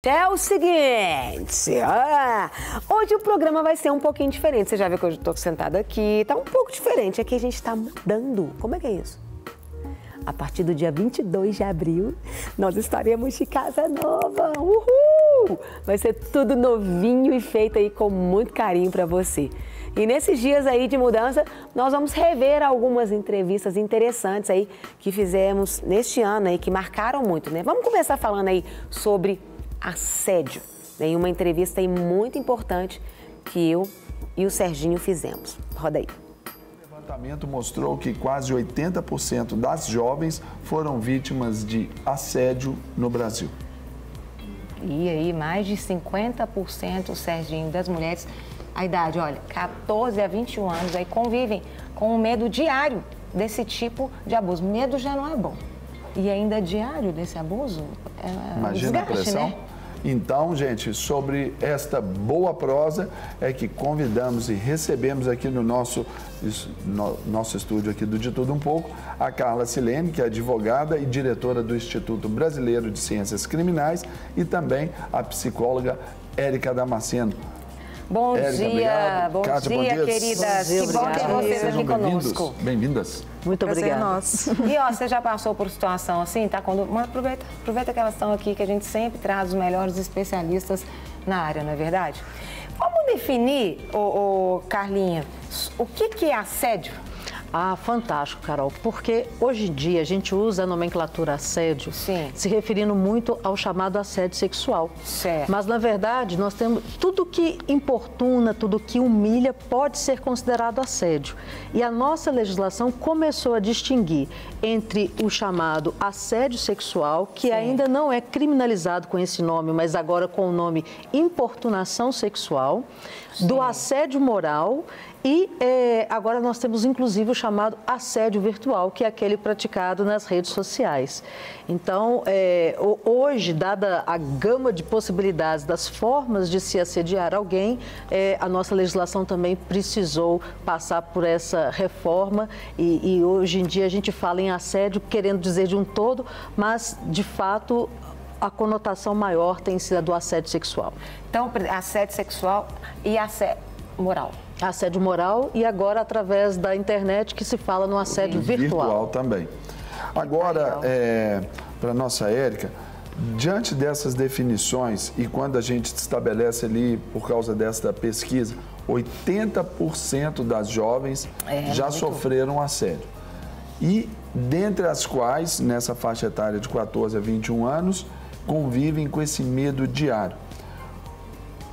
É o seguinte, hoje o programa vai ser um pouquinho diferente. Você já viu que eu estou sentada aqui, tá um pouco diferente. Aqui a gente está mudando. Como é que é isso? A partir do dia 22 de abril, nós estaremos de casa nova. Uhul! Vai ser tudo novinho e feito aí com muito carinho para você. E nesses dias aí de mudança, nós vamos rever algumas entrevistas interessantes aí que fizemos neste ano aí, que marcaram muito, né? Vamos começar falando aí sobre assédio, né? Uma entrevista aí muito importante que eu e o Serginho fizemos. Roda aí. O levantamento mostrou que quase 80% das jovens foram vítimas de assédio no Brasil. E aí, mais de 50%, Serginho, das mulheres, a idade, olha, 14 a 21 anos, aí convivem com o medo diário desse tipo de abuso. Medo já não é bom. E ainda diário desse abuso, Imagina a pressão. Né? Então, gente, sobre esta boa prosa é que convidamos e recebemos aqui no nosso estúdio aqui do De Tudo Um Pouco, a Carla Silene, que é advogada e diretora do Instituto Brasileiro de Ciências Criminais, e também a psicóloga Érica Damasceno. Bom Érica, dia, obrigado. bom Kátia, dia, queridas. Dia, que bom ter vocês aqui conosco. Bem-vindas. Muito obrigada. E ó, você já passou por situação assim, tá? Aproveita que elas estão aqui, que a gente sempre traz os melhores especialistas na área, não é verdade? Vamos definir, Carlinha, o que é assédio? Ah, fantástico, Carol, porque hoje em dia a gente usa a nomenclatura assédio, sim, se referindo muito ao chamado assédio sexual. Certo. Mas, na verdade, nós temos tudo que importuna, tudo que humilha pode ser considerado assédio. E a nossa legislação começou a distinguir entre o chamado assédio sexual, que sim, ainda não é criminalizado com esse nome, mas agora com o nome importunação sexual, sim, do assédio moral. E agora nós temos, inclusive, o chamado assédio virtual, que é aquele praticado nas redes sociais. Então, hoje, dada a gama de possibilidades das formas de se assediar alguém, a nossa legislação também precisou passar por essa reforma e hoje em dia a gente fala em assédio, querendo dizer de um todo, mas, de fato, a conotação maior tem sido a do assédio sexual. Então, assédio sexual e assédio moral. Assédio moral e agora através da internet que se fala no assédio virtual. Também. Agora, para a nossa Érica, diante dessas definições e quando a gente estabelece ali, por causa desta pesquisa, 80% das jovens já sofreram assédio. E dentre as quais, nessa faixa etária de 14 a 21 anos, convivem com esse medo diário.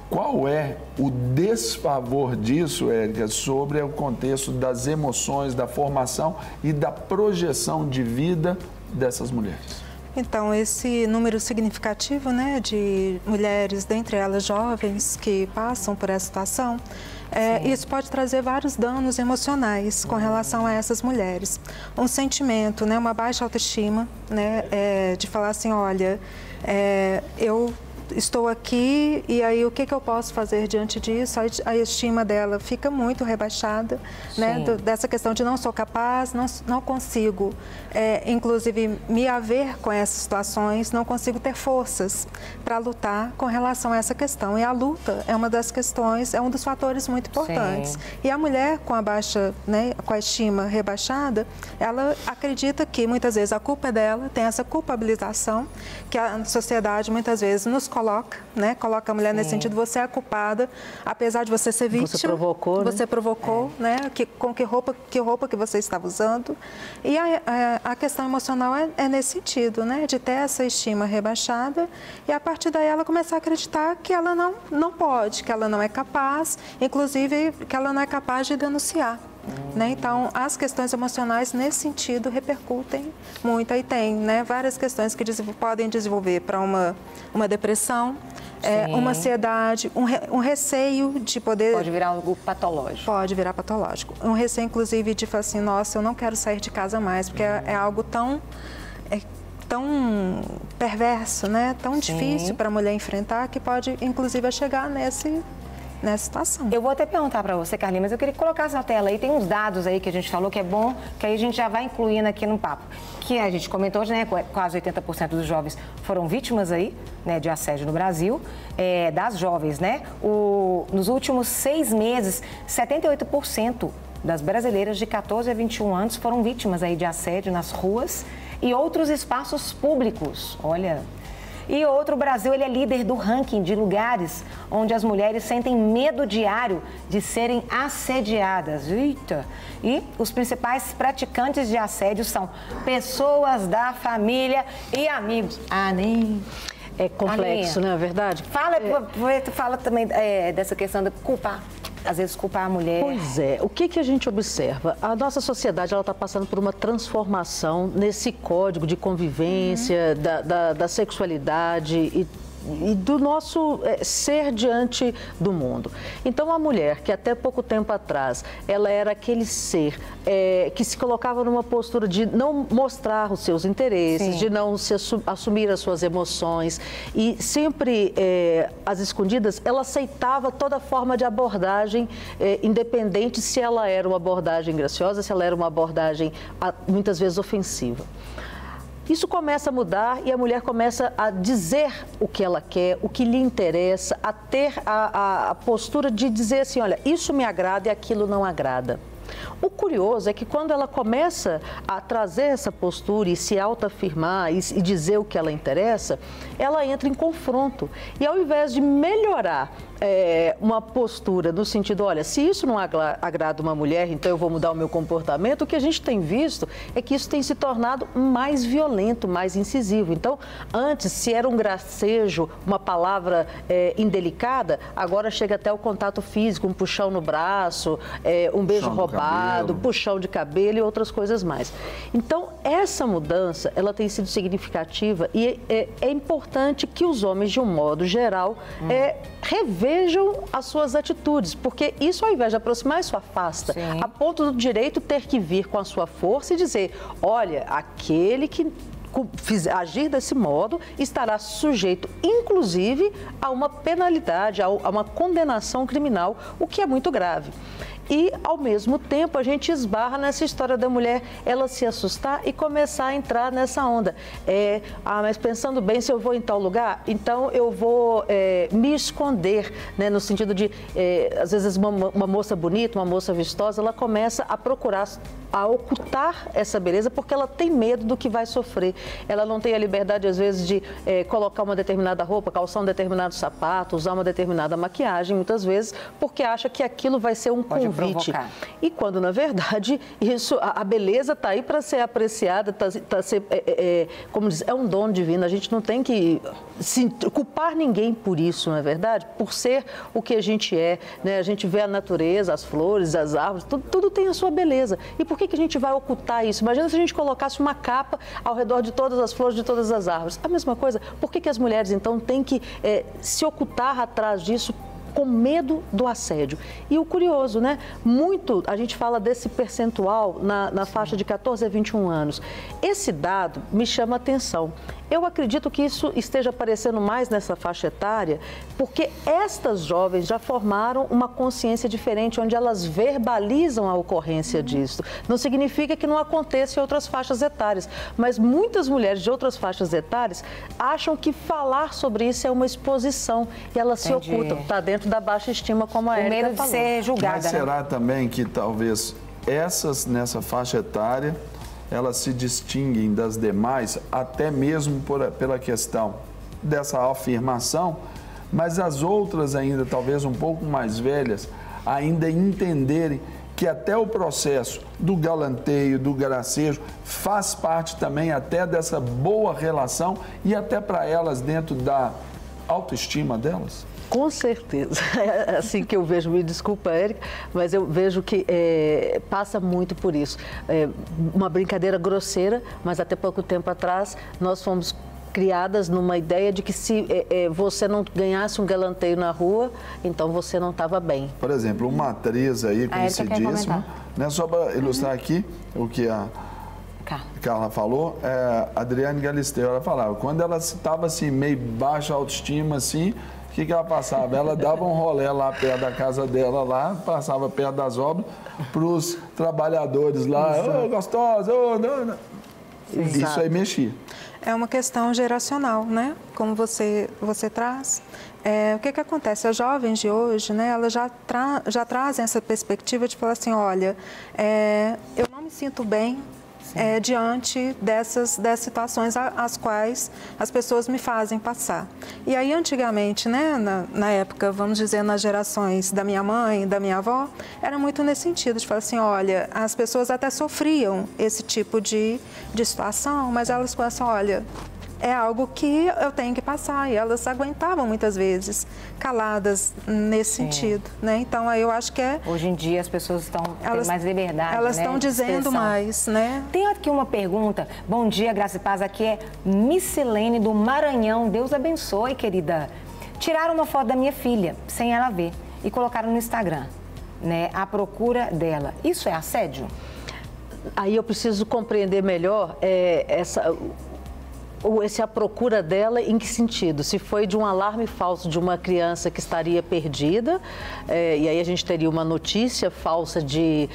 Qual é o desfavor disso, Érica, sobre o contexto das emoções, da formação e da projeção de vida dessas mulheres? Então, esse número significativo, né, de mulheres, dentre elas jovens, que passam por essa situação, isso pode trazer vários danos emocionais com relação a essas mulheres. Um sentimento, né, uma baixa autoestima, né, de falar assim, olha, eu estou aqui e aí o que eu posso fazer diante disso? A estima dela fica muito rebaixada, né? Dessa questão de não sou capaz, não consigo, inclusive, me haver com essas situações, não consigo ter forças para lutar com relação a essa questão. E a luta é uma das questões, é um dos fatores muito importantes. Sim. E a mulher com a baixa, né, com a estima rebaixada, ela acredita que muitas vezes a culpa é dela, tem essa culpabilização que a sociedade muitas vezes nos coloca, né? Coloca a mulher nesse sentido, você é a culpada, apesar de você ser vítima. Você provocou, né? Você provocou, né? Com que roupa que você estava usando. E a questão emocional é nesse sentido, né? De ter essa estima rebaixada e a partir daí ela começar a acreditar que ela não pode, que ela não é capaz, inclusive que ela não é capaz de denunciar. Né? Então, as questões emocionais, nesse sentido, repercutem muito. Aí tem, né, várias questões que podem desenvolver para uma depressão, uma ansiedade, um receio de poder... Pode virar algo patológico. Pode virar patológico. Um receio, inclusive, de falar assim, nossa, eu não quero sair de casa mais, porque é algo tão perverso, né? Tão difícil para a mulher enfrentar, que pode, inclusive, chegar nessa situação. Eu vou até perguntar para você, Carlinhos, mas eu queria que colocasse na tela aí, tem uns dados aí que a gente falou que é bom, que aí a gente já vai incluindo aqui no papo. Que a gente comentou hoje, né, quase 80% dos jovens foram vítimas aí, né, de assédio no Brasil, das jovens, né? Nos últimos 6 meses, 78% das brasileiras de 14 a 21 anos foram vítimas aí de assédio nas ruas e outros espaços públicos. Olha... E o Brasil, ele é líder do ranking de lugares onde as mulheres sentem medo diário de serem assediadas. Eita! E os principais praticantes de assédio são pessoas da família e amigos. Nem... É complexo, não é verdade? Fala também dessa questão de culpar. Às vezes culpar a mulher. Pois é. O que a gente observa? A nossa sociedade está passando por uma transformação nesse código de convivência, da sexualidade e do nosso ser diante do mundo. Então, a mulher que até pouco tempo atrás, ela era aquele ser que se colocava numa postura de não mostrar os seus interesses, Sim. de não assumir as suas emoções e sempre, às escondidas, ela aceitava toda forma de abordagem, independente se ela era uma abordagem graciosa, se ela era uma abordagem muitas vezes ofensiva. Isso começa a mudar e a mulher começa a dizer o que ela quer, o que lhe interessa, a ter a postura de dizer assim, olha, isso me agrada e aquilo não agrada. O curioso é que quando ela começa a trazer essa postura e se autoafirmar e dizer o que ela interessa, ela entra em confronto. E ao invés de melhorar uma postura no sentido, olha, se isso não agrada uma mulher, então eu vou mudar o meu comportamento, o que a gente tem visto é que isso tem se tornado mais violento, mais incisivo. Então, antes, se era um gracejo, uma palavra indelicada, agora chega até o contato físico, um puxão no braço, um beijo roubado, puxão de cabelo e outras coisas mais. Então, essa mudança, ela tem sido significativa e é importante que os homens, de um modo geral, revejam as suas atitudes, porque isso, ao invés de aproximar, isso afasta. Sim. A ponto do direito ter que vir com a sua força e dizer, olha, aquele que agir desse modo estará sujeito, inclusive, a uma penalidade, a uma condenação criminal, o que é muito grave. E, ao mesmo tempo, a gente esbarra nessa história da mulher, ela se assustar e começar a entrar nessa onda. Mas pensando bem, se eu vou em tal lugar, então eu vou me esconder, né? No sentido de, às vezes, uma moça bonita, uma moça vistosa, ela começa a procurar, a ocultar essa beleza, porque ela tem medo do que vai sofrer. Ela não tem a liberdade, às vezes, de colocar uma determinada roupa, calçar um determinado sapato, usar uma determinada maquiagem, muitas vezes, porque acha que aquilo vai ser um convite. E quando, na verdade, a beleza está aí para ser apreciada, como diz, é um dom divino. A gente não tem que culpar ninguém por isso, não é verdade? Por ser o que a gente é, né? A gente vê a natureza, as flores, as árvores, tudo tem a sua beleza. E por que a gente vai ocultar isso? Imagina se a gente colocasse uma capa ao redor de todas as flores, de todas as árvores. A mesma coisa, por que as mulheres, então, têm que se ocultar atrás disso, com medo do assédio? E o curioso, né? A gente fala desse percentual na faixa de 14 a 21 anos. Esse dado me chama a atenção. Eu acredito que isso esteja aparecendo mais nessa faixa etária, porque estas jovens já formaram uma consciência diferente, onde elas verbalizam a ocorrência disso. Não significa que não aconteça em outras faixas etárias, mas muitas mulheres de outras faixas etárias acham que falar sobre isso é uma exposição e elas se ocultam. Está dentro da baixa estima, como a Érica falou. O medo de ser julgada. Mas será também que talvez essas nessa faixa etária elas se distinguem das demais, até mesmo pela questão dessa afirmação, mas as outras ainda, talvez um pouco mais velhas, ainda entenderem que até o processo do galanteio, do gracejo, faz parte também até dessa boa relação e até para elas dentro da autoestima delas? Com certeza. É assim que eu vejo, me desculpa, Érica, mas eu vejo que passa muito por isso. Uma brincadeira grosseira, mas até pouco tempo atrás nós fomos criadas numa ideia de que se você não ganhasse um galanteio na rua, então você não estava bem. Por exemplo, uma atriz aí conhecidíssima, né, só para ilustrar aqui o que a Carla falou, Adriane Galisteu, ela falava, quando ela estava assim, meio baixa autoestima, assim, que ela passava? Ela dava um rolê lá perto da casa dela, lá, passava perto das obras, para os trabalhadores lá, ô, gostosa, ô, não. Isso aí mexia. É uma questão geracional, né? Como você traz. O que acontece? As jovens de hoje, né, elas já trazem essa perspectiva de falar assim, olha, eu não me sinto bem diante dessas situações às quais as pessoas me fazem passar. E aí, antigamente, né, na época, vamos dizer, nas gerações da minha mãe, da minha avó, era muito nesse sentido, de falar assim, olha, as pessoas até sofriam esse tipo de situação, mas elas falam assim, olha, é algo que eu tenho que passar, e elas aguentavam muitas vezes caladas nesse sentido, né? Então, eu acho que hoje em dia as pessoas têm mais liberdade, elas estão dizendo mais, né? Tem aqui uma pergunta. Bom dia, Graça e Paz. Aqui é Missilene do Maranhão. Deus abençoe, querida. Tiraram uma foto da minha filha, sem ela ver, e colocaram no Instagram, né? À procura dela. Isso é assédio? Aí eu preciso compreender melhor a procura dela, em que sentido? Se foi de um alarme falso de uma criança que estaria perdida, e aí a gente teria uma notícia falsa de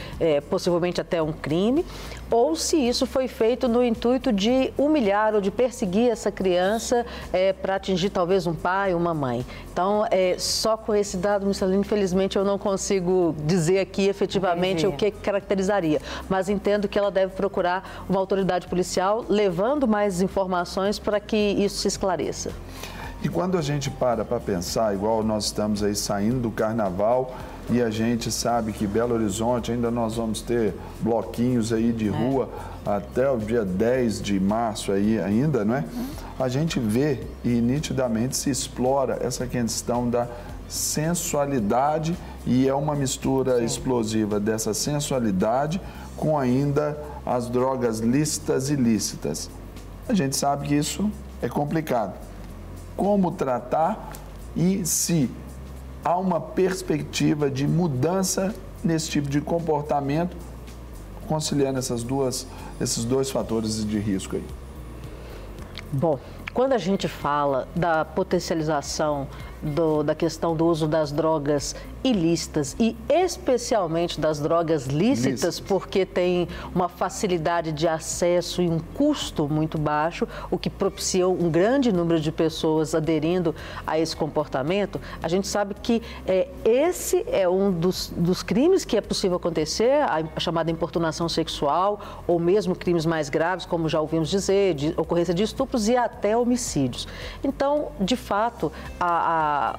possivelmente até um crime, ou se isso foi feito no intuito de humilhar ou de perseguir essa criança para atingir talvez um pai ou uma mãe. Então, só com esse dado, Missilene, infelizmente eu não consigo dizer aqui efetivamente o que caracterizaria, mas entendo que ela deve procurar uma autoridade policial levando mais informações para que isso se esclareça. E quando a gente para pensar, igual nós estamos aí saindo do carnaval e a gente sabe que Belo Horizonte ainda nós vamos ter bloquinhos aí de rua até o dia 10 de março aí ainda, não é? A gente vê e nitidamente se explora essa questão da sensualidade e é uma mistura explosiva dessa sensualidade com ainda as drogas lícitas e ilícitas. A gente sabe que isso é complicado. Como tratar e se há uma perspectiva de mudança nesse tipo de comportamento, conciliando esses dois fatores de risco aí? Bom, quando a gente fala da potencialização da questão do uso das drogas ilícitas e especialmente das drogas lícitas, porque tem uma facilidade de acesso e um custo muito baixo, o que propicia um grande número de pessoas aderindo a esse comportamento, a gente sabe que esse é um dos crimes que é possível acontecer, a chamada importunação sexual, ou mesmo crimes mais graves, como já ouvimos dizer, de ocorrência de estupros e até homicídios. Então, de fato,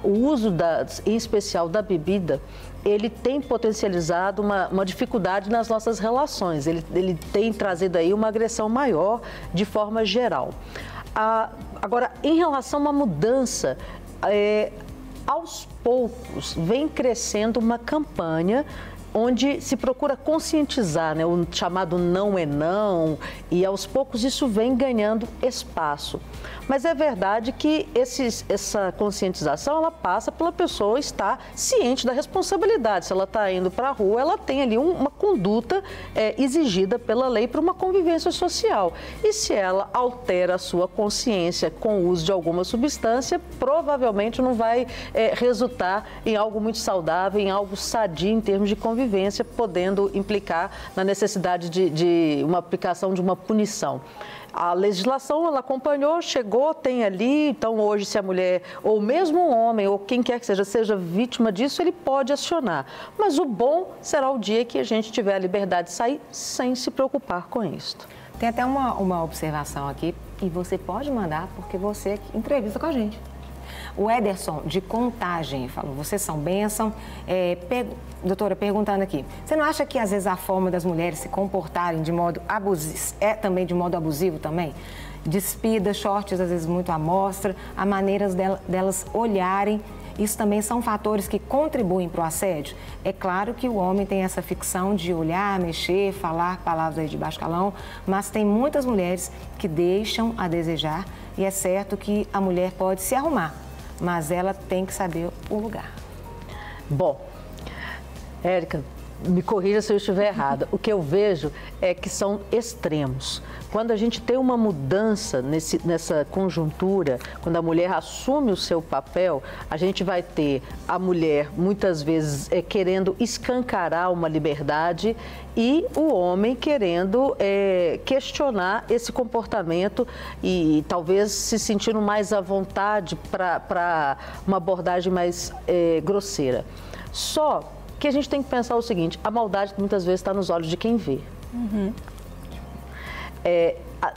o uso, em especial da bebida, ele tem potencializado uma dificuldade nas nossas relações, ele tem trazido aí uma agressão maior de forma geral. Agora, em relação a uma mudança, aos poucos vem crescendo uma campanha onde se procura conscientizar, né, o chamado não é não, e aos poucos isso vem ganhando espaço. Mas é verdade que essa conscientização, ela passa pela pessoa estar ciente da responsabilidade. Se ela está indo para a rua, ela tem ali uma conduta exigida pela lei para uma convivência social. E se ela altera a sua consciência com o uso de alguma substância, provavelmente não vai resultar em algo muito saudável, em algo sadio em termos de convivência, podendo implicar na necessidade de uma aplicação de uma punição. A legislação, ela acompanhou, chegou, tem ali, então hoje se a mulher, ou mesmo um homem, ou quem quer que seja vítima disso, ele pode acionar. Mas o bom será o dia que a gente tiver a liberdade de sair sem se preocupar com isso. Tem até uma observação aqui, e você pode mandar, porque você entrevista com a gente. O Ederson, de Contagem, falou, vocês são bênção. Doutora, perguntando aqui, você não acha que às vezes a forma das mulheres se comportarem de modo abusivo, também de modo abusivo também? Despidas, shorts às vezes muito à mostra, a maneiras delas olharem, isso também são fatores que contribuem para o assédio? É claro que o homem tem essa ficção de olhar, mexer, falar palavras aí de baixo calão, mas tem muitas mulheres que deixam a desejar e é certo que a mulher pode se arrumar, mas ela tem que saber o lugar. Bom, Érica, me corrija se eu estiver errada, o que eu vejo é que são extremos. Quando a gente tem uma mudança nessa conjuntura, quando a mulher assume o seu papel, a gente vai ter a mulher, muitas vezes, querendo escancarar uma liberdade e o homem querendo questionar esse comportamento e talvez se sentindo mais à vontade para uma abordagem mais grosseira. Só que a gente tem que pensar o seguinte, a maldade muitas vezes está nos olhos de quem vê. Uhum.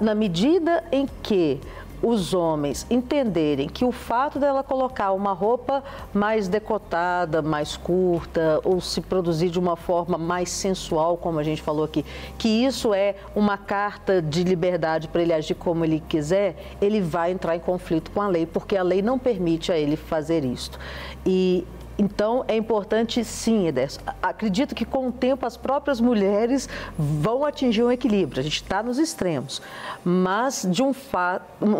Na medida em que os homens entenderem que o fato dela colocar uma roupa mais decotada, mais curta, ou se produzir de uma forma mais sensual, como a gente falou aqui, que isso é uma carta de liberdade para ele agir como ele quiser, ele vai entrar em conflito com a lei, porque a lei não permite a ele fazer isso. Então, é importante, sim, Ederson. Acredito que, com o tempo, as próprias mulheres vão atingir um equilíbrio. A gente está nos extremos. Mas, um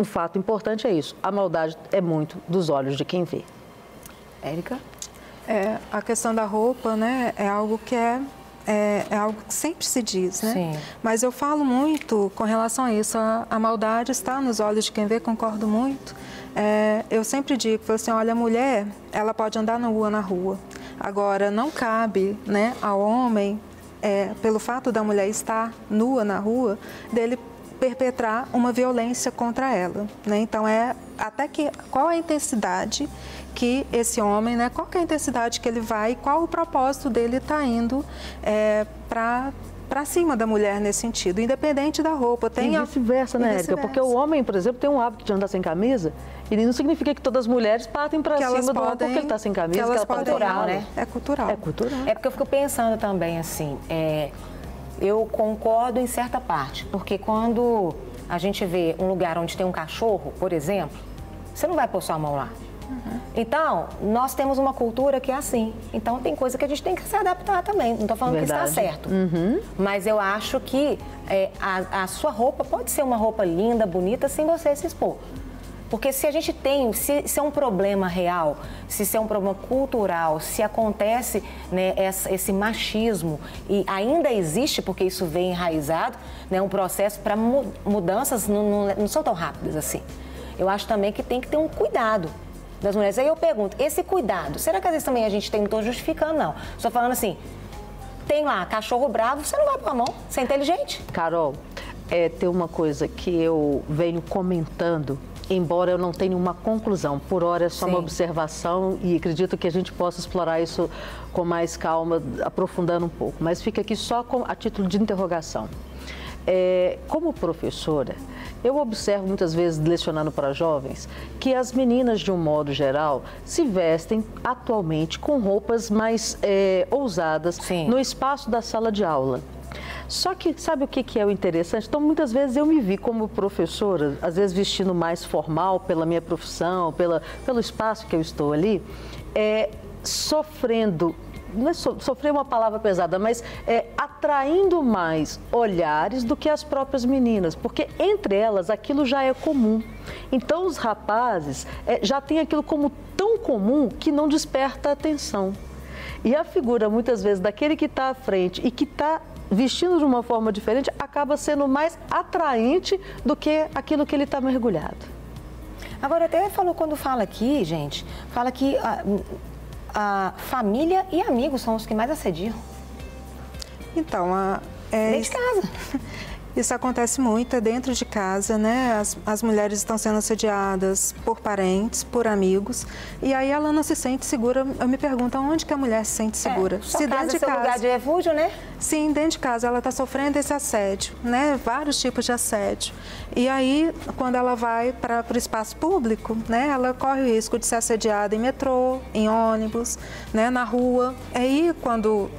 fato importante é isso. A maldade é muito dos olhos de quem vê. Érica? A questão da roupa, né, é algo que é algo que sempre se diz, né? Sim. Mas eu falo muito com relação a isso. A maldade está nos olhos de quem vê, concordo muito. Eu sempre digo, assim, olha, a mulher, ela pode andar nua na rua. Agora, não cabe, né, ao homem, pelo fato da mulher estar nua na rua, dele perpetrar uma violência contra ela, né? Então, qual a intensidade que esse homem, né, qual que é a intensidade que ele vai, qual o propósito dele está indo para cima da mulher nesse sentido, independente da roupa. Tem vice-versa, né, Érica? Porque o homem, por exemplo, tem um hábito de andar sem camisa, e não significa que todas as mulheres partem para cima do homem porque ele está sem camisa, que ela pode cultural, né? É cultural. É cultural. É porque eu fico pensando também, assim, eu concordo em certa parte, porque quando a gente vê um lugar onde tem um cachorro, por exemplo, você não vai pôr sua mão lá. Uhum. Então, nós temos uma cultura que é assim. Então, tem coisa que a gente tem que se adaptar também. Não estou falando que está certo. Uhum. Mas eu acho que a sua roupa pode ser uma roupa linda, bonita, sem você se expor. Porque se a gente tem, se é um problema real, se é um problema cultural, se acontece, né, esse machismo e ainda existe, porque isso vem enraizado, né, um processo para mudanças não são tão rápidas assim. Eu acho também que tem que ter um cuidado das mulheres. Aí eu pergunto, esse cuidado, será que às vezes também a gente tem, não estou justificando, não. Estou falando assim, tem lá cachorro bravo, você não vai pôr a mão, você é inteligente. Carol, tem uma coisa que eu venho comentando, embora eu não tenha uma conclusão, por hora é só uma observação e acredito que a gente possa explorar isso com mais calma, aprofundando um pouco, mas fica aqui só a título de interrogação. Como professora, eu observo muitas vezes, lecionando para jovens, que as meninas, de um modo geral, se vestem atualmente com roupas mais ousadas no espaço da sala de aula. Só que sabe o que é o interessante? Então, muitas vezes eu me vi como professora, às vezes vestindo mais formal pela minha profissão, pelo espaço que eu estou ali, sofrendo, não é sofrer uma palavra pesada, mas atraindo mais olhares do que as próprias meninas, porque entre elas aquilo já é comum. Então, os rapazes já têm aquilo como tão comum que não desperta atenção. E a figura, muitas vezes, daquele que está à frente e que está vestindo de uma forma diferente, acaba sendo mais atraente do que aquilo que ele está mergulhado. Agora, até falou, quando fala aqui, gente, fala que a família e amigos são os que mais assediam. Então, dentro de casa. Isso acontece muito dentro de casa, né? As mulheres estão sendo assediadas por parentes, por amigos, e aí ela não se sente segura. Eu me pergunto, onde que a mulher se sente segura? Se dentro de casa, lugar de refúgio, né? Sim, dentro de casa ela está sofrendo esse assédio, né? Vários tipos de assédio. E aí, quando ela vai para o espaço público, né? Ela corre o risco de ser assediada em metrô, em ônibus, né? Na rua. Aí, quando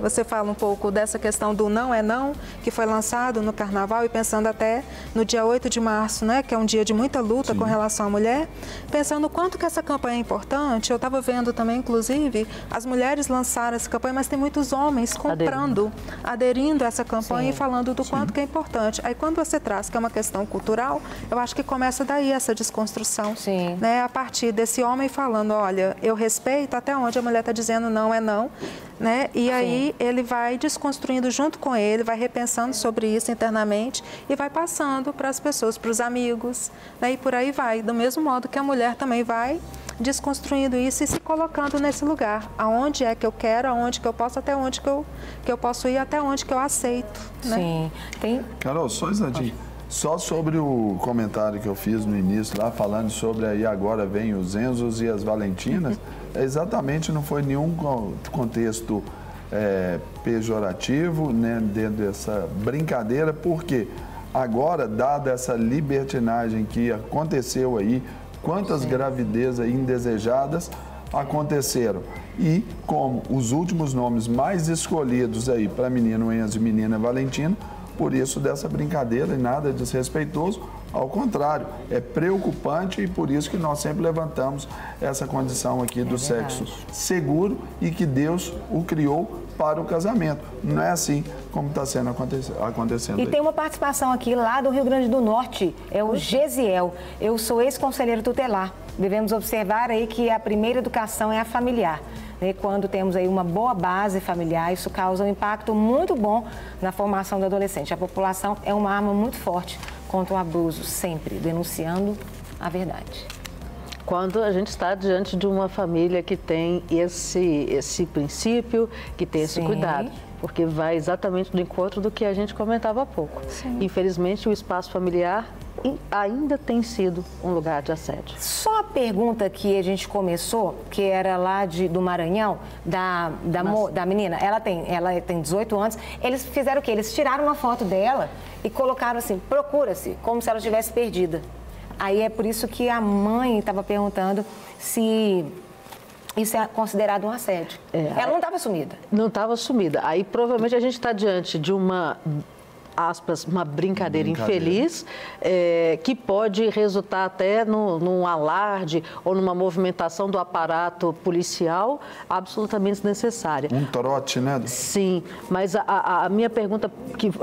você fala um pouco dessa questão do não é não, que foi lançado no Carnaval, e pensando até no dia 8 de março, né, que é um dia de muita luta com relação à mulher, pensando o quanto que essa campanha é importante. Eu estava vendo também, inclusive, as mulheres lançaram essa campanha, mas tem muitos homens comprando, aderindo a essa campanha e falando do quanto que é importante. Aí quando você traz que é uma questão cultural, eu acho que começa daí essa desconstrução, né, a partir desse homem falando, olha, eu respeito até onde a mulher está dizendo não é não, né? E aí ele vai desconstruindo junto com ele, vai repensando sobre isso internamente e vai passando para as pessoas, para os amigos, né? E por aí vai, do mesmo modo que a mulher também vai desconstruindo isso e se colocando nesse lugar, aonde é que eu quero, aonde que eu posso, até onde que eu posso ir, até onde que eu aceito, né? Sim. Tem... Carol, só um instantinho. Só sobre o comentário que eu fiz no início lá, falando sobre aí agora vem os Enzos e as Valentinas, exatamente não foi nenhum contexto pejorativo, né, dentro dessa brincadeira, porque agora, dada essa libertinagem que aconteceu aí, quantas gravidezes aí indesejadas aconteceram. E como os últimos nomes mais escolhidos aí para menino Enzo e menina Valentina, por isso dessa brincadeira e nada desrespeitoso, ao contrário, é preocupante e por isso que nós sempre levantamos essa condição aqui do sexo seguro e que Deus o criou para o casamento. Não é assim como está sendo acontecendo. E aí. tem uma participação aqui lá do Rio Grande do Norte, é o Gesiel. Eu sou ex-conselheiro tutelar. Devemos observar aí que a primeira educação é a familiar. Quando temos aí uma boa base familiar, isso causa um impacto muito bom na formação do adolescente. A população é uma arma muito forte contra o abuso, sempre denunciando a verdade. Quando a gente está diante de uma família que tem esse princípio, que tem esse cuidado, porque vai exatamente no encontro do que a gente comentava há pouco. Infelizmente, o espaço familiar ainda tem sido um lugar de assédio. Só a pergunta que a gente começou, que era lá do Maranhão, da menina, ela tem 18 anos, eles fizeram o quê? Eles tiraram uma foto dela e colocaram assim, procura-se, como se ela estivesse perdida. Aí é por isso que a mãe estava perguntando se isso é considerado um assédio. Ela não estava sumida. Não estava sumida. Aí provavelmente a gente está diante de uma brincadeira infeliz, que pode resultar até num alarde ou numa movimentação do aparato policial absolutamente desnecessária. Um trote, né? Sim, mas a minha pergunta,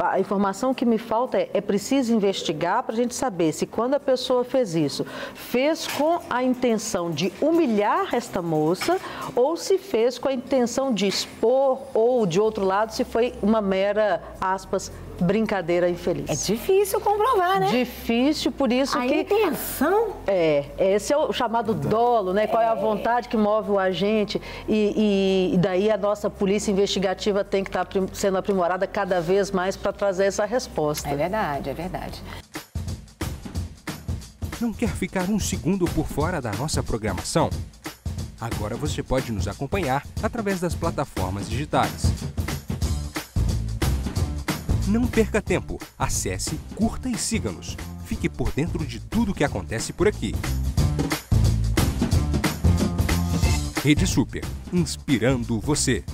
a informação que me falta é preciso investigar para a gente saber se quando a pessoa fez isso, fez com a intenção de humilhar esta moça ou se fez com a intenção de expor ou, de outro lado, se foi uma mera, aspas, brincadeira infeliz. É difícil comprovar, né? Difícil, por isso a que... intenção... esse é o chamado dolo, né? Qual é a vontade que move o agente e daí a nossa polícia investigativa tem que estar sendo aprimorada cada vez mais para trazer essa resposta. É verdade, é verdade. Não quer ficar um segundo por fora da nossa programação? Agora você pode nos acompanhar através das plataformas digitais. Não perca tempo, acesse, curta e siga-nos. Fique por dentro de tudo o que acontece por aqui. Rede Super, inspirando você.